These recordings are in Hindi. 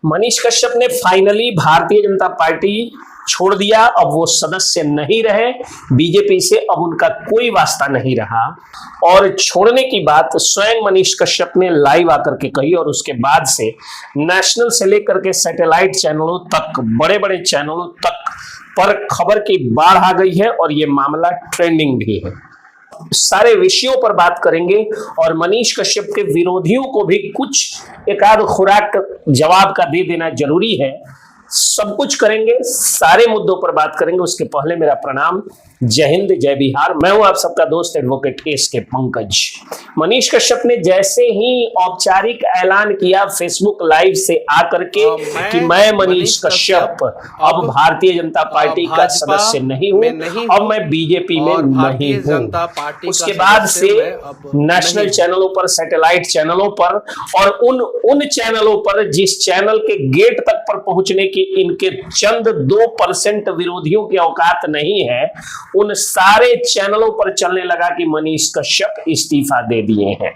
मनीष कश्यप ने फाइनली भारतीय जनता पार्टी छोड़ दिया। अब वो सदस्य नहीं रहे बीजेपी से, अब उनका कोई वास्ता नहीं रहा। और छोड़ने की बात स्वयं मनीष कश्यप ने लाइव आकर के कही और उसके बाद से नेशनल से लेकर के सैटेलाइट चैनलों तक, बड़े बड़े चैनलों तक पर खबर की बाढ़ आ गई है और ये मामला ट्रेंडिंग भी है। सारे विषयों पर बात करेंगे और मनीष कश्यप के विरोधियों को भी कुछ एक आध खुराक जवाब का दे देना जरूरी है। सब कुछ करेंगे, सारे मुद्दों पर बात करेंगे। उसके पहले मेरा प्रणाम, जय हिंद, जय बिहार। मैं हूं आप सबका दोस्त एडवोकेट एस के पंकज। मनीष कश्यप ने जैसे ही औपचारिक ऐलान किया फेसबुक लाइव से आकर के कि मैं मनीष कश्यप अब भारतीय जनता पार्टी का सदस्य नहीं हूं, अब मैं बीजेपी में नहीं हूं, उसके बाद से नेशनल चैनलों पर, सैटेलाइट चैनलों पर और उन चैनलों पर जिस चैनल के गेट तक पर पहुंचने की इनके चंद 2% विरोधियों की औकात नहीं है, उन सारे चैनलों पर चलने लगा कि मनीष कश्यप इस्तीफा दे दिए हैं।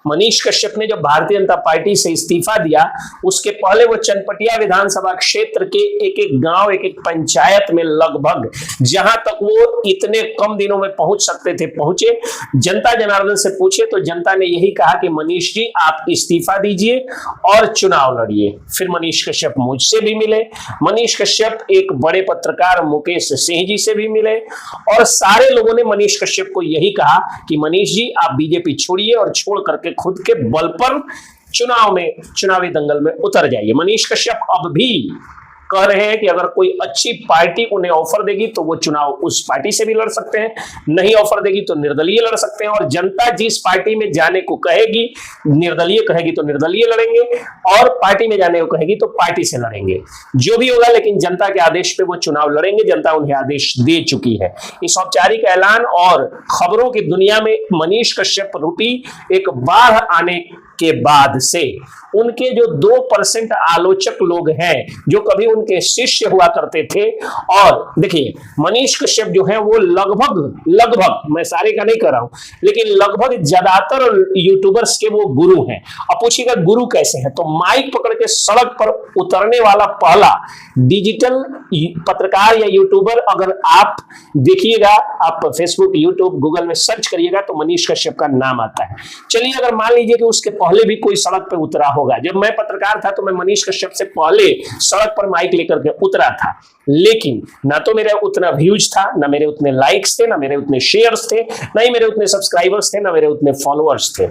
मनीष कश्यप ने जब भारतीय जनता पार्टी से इस्तीफा दिया उसके पहले वो चनपटिया विधानसभा क्षेत्र के एक एक गांव, एक एक पंचायत में लगभग जहां तक वो इतने कम दिनों में पहुंच सकते थे पहुंचे। जनता जनार्दन से पूछे तो जनता ने यही कहा कि मनीष जी आप इस्तीफा दीजिए और चुनाव लड़िए। फिर मनीष कश्यप मुझसे भी मिले, मनीष कश्यप एक बड़े पत्रकार मुकेश सिंह जी से भी मिले और सारे लोगों ने मनीष कश्यप को यही कहा कि मनीष जी आप बीजेपी छोड़िए और छोड़ करके खुद के बल पर चुनावी दंगल में उतर जाइए। मनीष कश्यप अब भी कह रहे हैं कि अगर कोई अच्छी पार्टी उन्हें ऑफर देगी तो वो चुनाव उस पार्टी से भी लड़ सकते हैं, नहीं ऑफर देगी तो निर्दलीय लड़ सकते हैं। और जनता जिस पार्टी में जाने को कहेगी, निर्दलीय कहेगी तो निर्दलीय लड़ेंगे और पार्टी में जाने को कहेगी तो पार्टी से लड़ेंगे, जो भी होगा। लेकिन जनता के आदेश पे वो चुनाव लड़ेंगे, जनता उन्हें आदेश दे चुकी है। इस औपचारिक ऐलान और खबरों की दुनिया में मनीष कश्यप रूपी एक बाढ़ आने के बाद से उनके जो 2% आलोचक लोग हैं जो कभी उनके शिष्य हुआ करते थे, और देखिए मनीष कश्यप जो है वो लगभग मैं सारे का नहीं कर रहा हूं लेकिन लगभग ज्यादातर यूट्यूबर्स के वो गुरु हैं। अब पूछिएगा गुरु कैसे हैं, तो माइक पकड़ के सड़क पर उतरने वाला पहला डिजिटल पत्रकार या यूट्यूबर अगर आप देखिएगा, आप फेसबुक, यूट्यूब, गूगल में सर्च करिएगा तो मनीष कश्यप का नाम आता है। चलिए अगर मान लीजिए कि उसके पहले भी कोई सड़क पे उतरा होगा, जब मैं पत्रकार था तो मैं मनीष कश्यप से पहले सड़क पर माइक लेकर के उतरा था, लेकिन ना तो मेरा उतना व्यूज था, ना मेरे उतने लाइक्स थे, ना मेरे उतने शेयर्स थे, ना ही मेरे उतने सब्सक्राइबर्स थे, ना मेरे उतने फॉलोअर्स थे।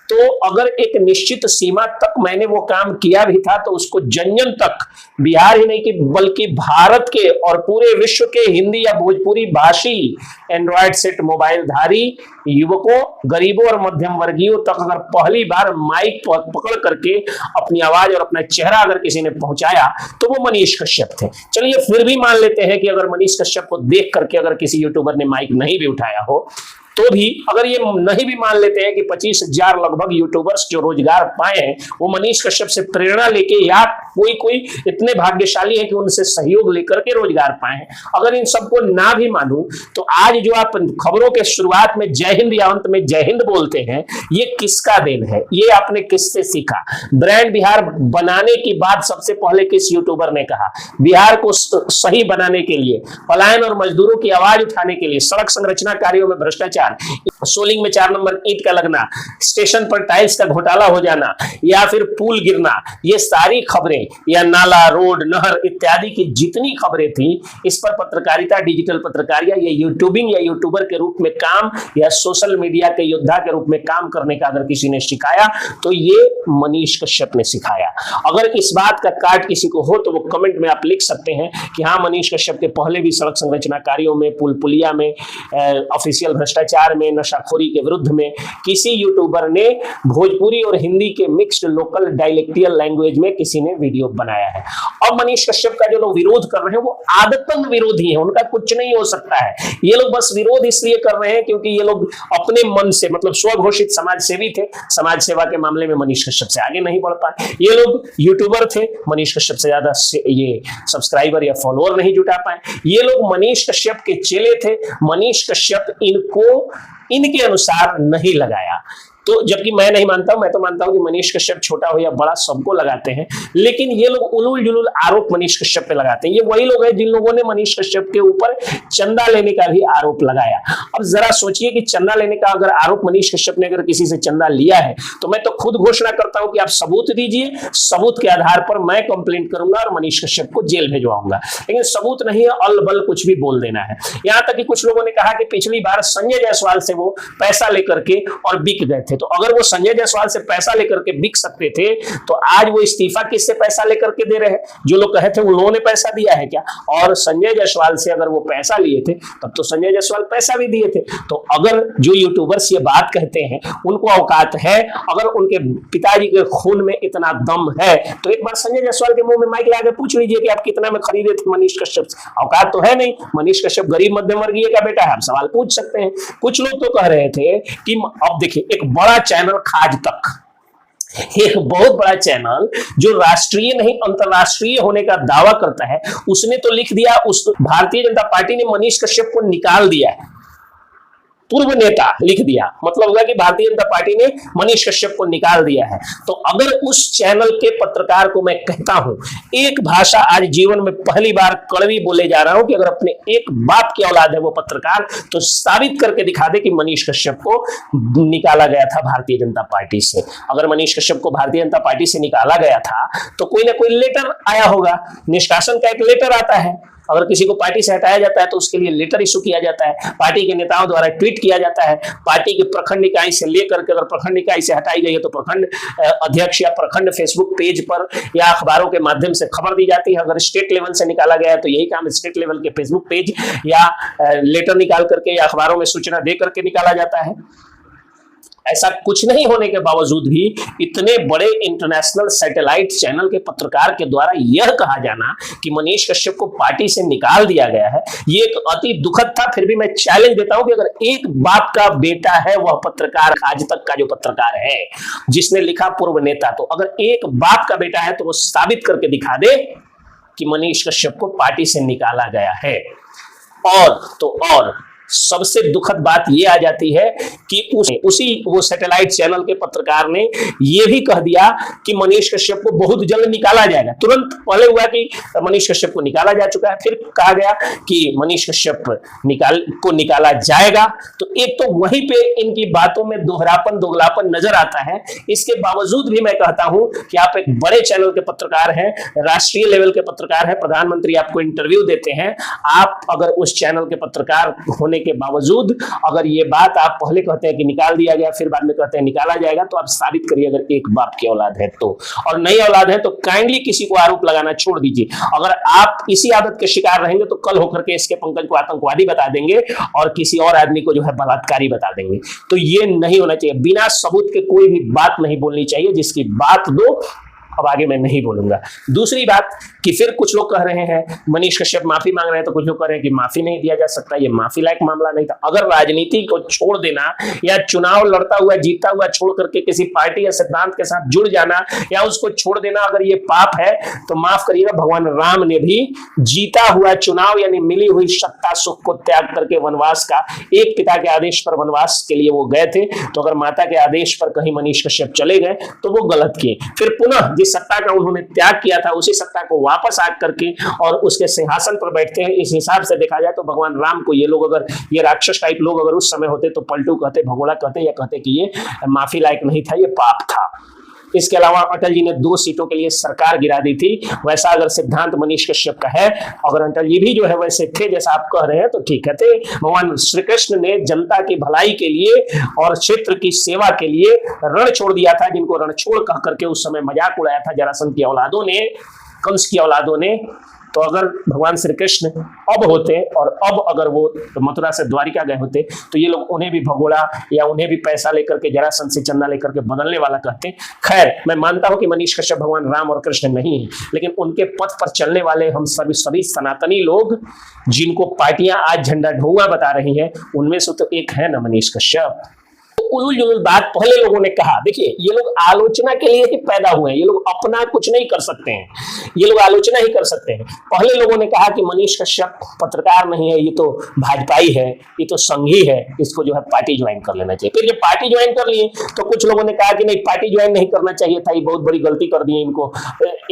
तो अगर एक निश्चित सीमा तक मैंने वो काम किया भी था तो उसको जन जन तक, बिहार ही नहीं कि बल्कि भारत के और पूरे विश्व के हिंदी या भोजपुरी भाषी एंड्रॉयड सेट मोबाइल धारी युवकों, गरीबों और मध्यम वर्गीयों तक अगर पहली बार माइक पकड़ करके अपनी आवाज और अपना चेहरा अगर किसी ने पहुंचाया तो वो मनीष कश्यप थे। चलिए फिर भी मान लेते हैं कि अगर मनीष कश्यप को देख करके अगर किसी यूट्यूबर ने माइक नहीं भी उठाया हो, तो भी अगर ये नहीं भी मान लेते हैं कि 25,000 लगभग यूट्यूबर्स जो रोजगार पाए हैं वो मनीष कश्यप से प्रेरणा लेके या कोई इतने भाग्यशाली है कि उनसे सहयोग लेकर के रोजगार पाए हैं, अगर इन सबको ना भी मानूं तो आज जो आप खबरों के शुरुआत में जय हिंद या अंत में जय हिंद बोलते हैं, ये किसका देन है? ये आपने किससे सीखा? ब्रांड बिहार बनाने की बात सबसे पहले किस यूट्यूबर ने कहा? बिहार को सही बनाने के लिए, पलायन और मजदूरों की आवाज उठाने के लिए, सड़क संरचना कार्यों में भ्रष्टाचार, सोलिंग में 4 नंबर ईंट का लगना, स्टेशन पर टाइल्स का घोटाला हो जाना या फिर पुल गिरना, ये सारी खबरें या नाला, रोड, नहर इत्यादि की जितनी खबरें थी, इस पर पत्रकारिता, डिजिटल पत्रकारिता या यूट्यूबिंग या यूट्यूबर के रूप में काम या सोशल मीडिया के योद्धा के रूप में काम करने का अगर किसी ने सिखाया तो ये मनीष कश्यप ने सिखाया। अगर इस बात का काट किसी को हो तो वो कमेंट में आप लिख सकते हैं कि हाँ मनीष कश्यप के पहले भी सड़क संरचना कार्यों में, पुल पुलिया में, ऑफिशियल भ्रष्टाचार में, नशाखोरी के विरुद्ध में किसी यूट्यूबर ने भोजपुरी और हिंदी के मिक्स्ड लोकल डायलेक्टियल लैंग्वेज में किसी ने वीडियो बनाया है। अब मनीष कश्यप का जो लोग विरोध कर रहे हैं वो आदतन विरोधी हैं, उनका कुछ नहीं हो सकता है। ये लोग बस विरोध इसलिए कर रहे हैं क्योंकि ये लोग अपने मन से, मतलब स्वघोषित समाज सेवी थे, समाज सेवा के मामले में मनीष कश्यप से आगे नहीं बढ़ पाए। ये लोग यूट्यूबर थे, मनीष कश्यप से ज्यादा ये सब्सक्राइबर या फॉलोअर नहीं जुटा पाए। ये लोग मनीष कश्यप के चेले थे, मनीष कश्यप इनको इनके अनुसार नहीं लगाया। तो जबकि मैं नहीं मानता हूं, मैं तो मानता हूं कि मनीष कश्यप छोटा हो या बड़ा सबको लगाते हैं, लेकिन ये लोग उलूल जुलूल आरोप मनीष कश्यप पे लगाते हैं। ये वही लोग हैं जिन लोगों ने मनीष कश्यप के ऊपर चंदा लेने का भी आरोप लगाया। अब जरा सोचिए कि चंदा लेने का अगर आरोप मनीष कश्यप ने अगर किसी से चंदा लिया है तो मैं तो खुद घोषणा करता हूं कि आप सबूत दीजिए, सबूत के आधार पर मैं कंप्लेंट करूंगा और मनीष कश्यप को जेल भेजवाऊंगा। लेकिन सबूत नहीं है, अल-बल कुछ भी बोल देना है। यहां तक कि कुछ लोगों ने कहा कि पिछली बार संजय जायसवाल से वो पैसा लेकर के और बिक गए थे, तो अगर वो संजय जायसवाल से पैसा लेकर के बिक सकते थे तो आज वो इस्तीफा किससे पैसा लेकर के दे रहे हैं? जो लोग कहे थे उन्होंने पैसा दिया है क्या? और संजय जायसवाल से अगर वो पैसा लिए थे तब तो संजय जायसवाल पैसा भी दिए थे। तो अगर जो यूट्यूबर्स ये बात कहते हैं उनको औकात है, अगर उनके पिताजी के खून में इतना दम है तो एक बार संजय जायसवाल के मुंह में माइक लगा के पूछ लीजिए कि आप कितना में खरीदे थे मनीष कश्यप से। औकात तो है नहीं, मनीष कश्यप गरीब मध्यम वर्गीय का बेटा है, आप सवाल पूछ सकते हैं। कुछ लोग तो कह रहे थे कि अब देखिए एक बड़ा चैनल खाज तक, एक बहुत बड़ा चैनल जो राष्ट्रीय नहीं अंतरराष्ट्रीय होने का दावा करता है, उसने तो लिख दिया, उस भारतीय जनता पार्टी ने मनीष कश्यप को निकाल दिया है, पूर्व नेता लिख दिया, मतलब होगा कि भारतीय जनता पार्टी ने मनीष कश्यप को निकाल दिया है। तो अगर उस चैनल के पत्रकार को मैं कहता हूं, एक भाषा आज जीवन में पहली बार कड़वी बोले जा रहा हूं कि अगर अपने एक बाप की औलाद है वो पत्रकार, तो साबित करके दिखा दे कि मनीष कश्यप को निकाला गया था भारतीय जनता पार्टी से। अगर मनीष कश्यप को भारतीय जनता पार्टी से निकाला गया था तो कोई ना कोई लेटर आया होगा, निष्कासन का एक लेटर आता है। अगर किसी को पार्टी से हटाया जाता है तो उसके लिए लेटर इशू किया जाता है, पार्टी के नेताओं द्वारा ट्वीट किया जाता है, पार्टी के प्रखंड इकाई से लेकर के अगर प्रखंड इकाई से हटाई गई है तो प्रखंड अध्यक्ष या प्रखंड फेसबुक पेज पर या अखबारों के माध्यम से खबर दी जाती है। अगर स्टेट लेवल से निकाला गया है तो यही काम स्टेट लेवल के फेसबुक पेज या लेटर निकाल करके या अखबारों में सूचना दे करके निकाला जाता है। ऐसा कुछ नहीं होने के बावजूद भी इतने बड़े इंटरनेशनल सैटेलाइट चैनल के पत्रकार के द्वारा यह कहा जाना कि मनीष कश्यप को पार्टी से निकाल दिया गया है, ये एक अति दुखद था। फिर भी मैं चैलेंज देता हूं कि अगर एक बाप का बेटा है वह पत्रकार, आज तक का जो पत्रकार है जिसने लिखा पूर्व नेता, तो अगर एक बाप का बेटा है तो वो साबित करके दिखा दे कि मनीष कश्यप को पार्टी से निकाला गया है। और सबसे दुखद बात यह आ जाती है कि उसी वो सैटेलाइट चैनल के पत्रकार ने यह भी कह दिया कि मनीष कश्यप को बहुत जल्द निकाला जाएगा। तुरंत पहले हुआ कि मनीष कश्यप को निकाला जा चुका है, फिर कहा गया कि मनीष कश्यप को निकाला जाएगा। तो एक तो वहीं पे इनकी बातों में दोगलापन नजर आता है। इसके बावजूद भी मैं कहता हूं कि आप एक बड़े चैनल के पत्रकार हैं, राष्ट्रीय लेवल के पत्रकार हैं, प्रधानमंत्री आपको इंटरव्यू देते हैं, आप अगर उस चैनल के पत्रकार होने के बावजूद अगर ये बात आप पहले कहते हैं कि निकाल दिया गया, फिर बाद में कहते हैं निकाला जाएगा, तो आप साबित करिए अगर एक बाप की औलाद है तो। और नई औलाद है तो काइंडली किसी को आरोप लगाना छोड़ दीजिए। अगर आप इसी आदत के शिकार रहेंगे तो कल होकर के इसके पंकज को आतंकवादी बता देंगे और किसी और आदमी को जो है बलात्कारी बता देंगे। तो ये नहीं होना चाहिए, बिना सबूत के कोई भी बात नहीं बोलनी चाहिए। जिसकी बात दो, अब आगे मैं नहीं बोलूंगा। दूसरी बात कि फिर कुछ लोग कह रहे हैं मनीष कश्यप माफी मांग रहे हैं, तो कुछ लोग कह रहे हैं कि माफी नहीं दिया जा सकता, ये माफी लायक मामला नहीं था। अगर राजनीति को छोड़ देना या चुनाव लड़ता हुआ जीतता हुआ छोड़ करके किसी पार्टी या सिद्धांत के साथ जुड़ जाना या उसको छोड़ देना अगर ये पाप है, तो माफ करिएगा, भगवान राम ने भी जीता हुआ चुनाव यानी मिली हुई सत्ता सुख को त्याग करके वनवास का, एक पिता के आदेश पर वनवास के लिए वो गए थे, तो अगर माता के आदेश पर कहीं मनीष कश्यप चले गए तो वो गलत किए। फिर पुनः जिस सत्ता का उन्होंने त्याग किया था उसी सत्ता को वापस आ करके और उसके सिंहासन पर बैठते हैं। इस हिसाब से देखा जाए तो भगवान राम को ये लोग, अगर ये राक्षस टाइप लोग अगर उस समय होते तो पलटू कहते, भगोड़ा कहते या कहते कि ये माफी लायक नहीं था, ये पाप था। इसके अलावा अटल जी ने 2 सीटों के लिए सरकार गिरा दी थी। वैसा अगर सिद्धांत मनीष कश्यप का है, अगर अटल जी भी जो है वैसे थे जैसा आप कह रहे हैं, तो ठीक है थे। भगवान श्री कृष्ण ने जनता की भलाई के लिए और क्षेत्र की सेवा के लिए रण छोड़ दिया था, जिनको रणछोड़ कह करके उस समय मजाक उड़ाया था जरासंध की औलादों ने, कंस की औलादों ने। तो अगर भगवान श्री कृष्ण अब होते और अब अगर वो मथुरा से द्वारिका गए होते तो ये लोग उन्हें भी भगोड़ा या उन्हें भी पैसा लेकर के जरासंध से चंदा लेकर के बदलने वाला कहते। खैर, मैं मानता हूं कि मनीष कश्यप भगवान राम और कृष्ण नहीं है, लेकिन उनके पथ पर चलने वाले हम सभी सनातनी लोग जिनको पार्टियां आज झंडा ढोआ बता रही हैं, उनमें से तो एक है ना मनीष कश्यप। उलूल जुलूल बात पहले लोगों ने कहा। देखिए ये लोग आलोचना के लिए ही पैदा हुए हैं, ये लोग अपना कुछ नहीं कर सकते हैं, ये लोग आलोचना ही कर सकते हैं। पहले लोगों ने कहा कि मनीष कश्यप पत्रकार नहीं है, ये तो भाजपाई है, ये तो संघी है, इसको जो है पार्टी ज्वाइन कर लेना चाहिए। फिर जब पार्टी ज्वाइन कर लिए तो कुछ लोगों ने कहा कि नहीं पार्टी ज्वाइन नहीं करना चाहिए था, ये बहुत बड़ी गलती कर दी, इनको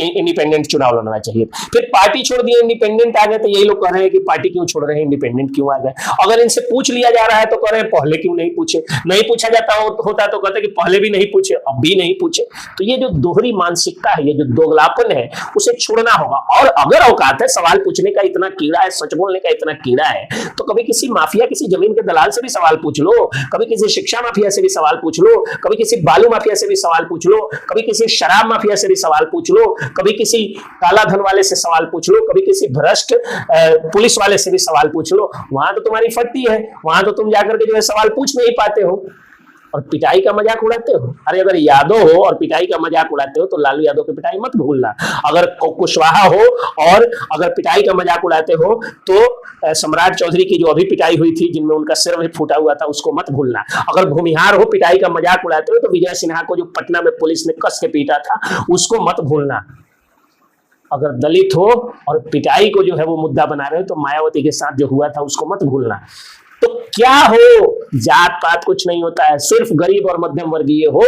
इंडिपेंडेंट चुनाव लड़ना चाहिए। फिर पार्टी छोड़ दिए, इंडिपेंडेंट आ गए, तो यही लोग कह रहे हैं कि पार्टी क्यों छोड़ रहे हैं, इंडिपेंडेंट क्यों आ गए। अगर इनसे पूछ लिया जा रहा है तो कह रहे हैं पहले क्यों नहीं पूछे, नहीं पूछा जाता होता तो कहते कि पहले भी नहीं पूछे, अब भी नहीं पूछे। तो ये जो दोहरी मानसिकता है, ये जो दोगलापन है, उसे छोड़ना होगा। और अगर औकात है, सवाल पूछने का इतना कीड़ा है, सच बोलने का इतना कीड़ा है, तो कभी किसी माफिया, किसी जमीन के दलाल से भी सवाल पूछ लो, कभी किसी शिक्षा माफिया से भी सवाल पूछ लो, कभी किसी बालू माफिया से भी सवाल पूछ लो, कभी किसी शराब माफिया से भी सवाल पूछ लो, कभी किसी काला धन वाले से सवाल पूछ लो, कभी किसी भ्रष्ट पुलिस वाले से भी सवाल पूछ लो। वहां तो तुम्हारी फटती है, वहां तो तुम जाकर के जो है सवाल पूछ नहीं पाते हो और पिटाई का मजाक उड़ाते हो। अरे अगर यादव हो और पिटाई का मजाक उड़ाते हो तो लालू यादव की पिटाई मत भूलना। अगर कुशवाहा हो और अगर पिटाई का मजाक उड़ाते हो तो सम्राट चौधरी की जो अभी पिटाई हुई थी, जिनमें उनका सिर भी फूटा हुआ था, उसको मत भूलना। अगर भूमिहार हो, पिटाई का मजाक उड़ाते हो तो विजय सिन्हा को जो पटना में पुलिस ने कस के पीटा था, उसको मत भूलना। अगर दलित हो और पिटाई को जो है वो मुद्दा बना रहे हो तो मायावती के साथ जो हुआ था उसको मत भूलना। तो क्या हो, जात पात कुछ नहीं होता है, सिर्फ गरीब और मध्यम वर्गीय हो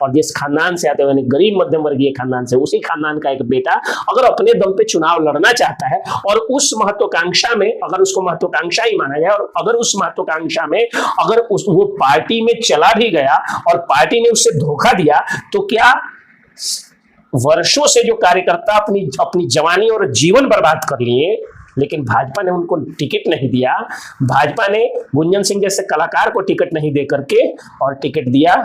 और जिस खानदान से आते हो, यानी गरीब मध्यम वर्गीय खानदान से, उसी खानदान का एक बेटा अगर अपने दम पे चुनाव लड़ना चाहता है और उस महत्वाकांक्षा में, अगर उसको महत्वाकांक्षा ही माना जाए, और अगर उस महत्वाकांक्षा में अगर वो पार्टी में चला भी गया और पार्टी ने उससे धोखा दिया, तो क्या वर्षों से जो कार्यकर्ता अपनी जवानी और जीवन बर्बाद कर लिए, लेकिन भाजपा ने उनको टिकट नहीं दिया, भाजपा ने गुंजन सिंह जैसे कलाकार को टिकट नहीं दे करके और टिकट दिया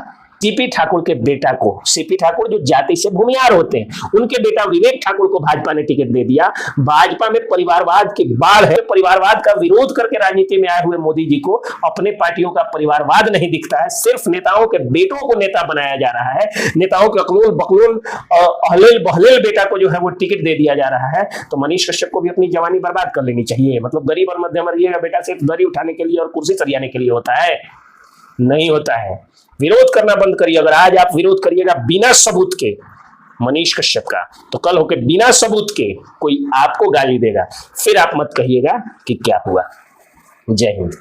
सीपी ठाकुर के बेटा को। सीपी ठाकुर जो जाति से भूमिहार होते हैं, उनके बेटा विवेक ठाकुर को भाजपा ने टिकट दे दिया। भाजपा में परिवारवाद की बाढ़ है, परिवारवाद का विरोध करके राजनीति में आए हुए मोदी जी को अपने पार्टियों का परिवारवाद नहीं दिखता है, सिर्फ नेताओं के बेटों को नेता बनाया जा रहा है, नेताओं के अकलूल बकलूल अहलेल बहलेल बेटा को जो है वो टिकट दे दिया जा रहा है। तो मनीष कश्यप को भी अपनी जवानी बर्बाद कर लेनी चाहिए। मतलब गरीब और मध्यम वर्गीय का बेटा सिर्फ दरी उठाने के लिए और कुर्सी सरियाने के लिए होता है? नहीं होता है। विरोध करना बंद करिए। अगर आज आप विरोध करिएगा बिना सबूत के मनीष कश्यप का, तो कल होके बिना सबूत के कोई आपको गाली देगा, फिर आप मत कहिएगा कि क्या हुआ। जय हिंद।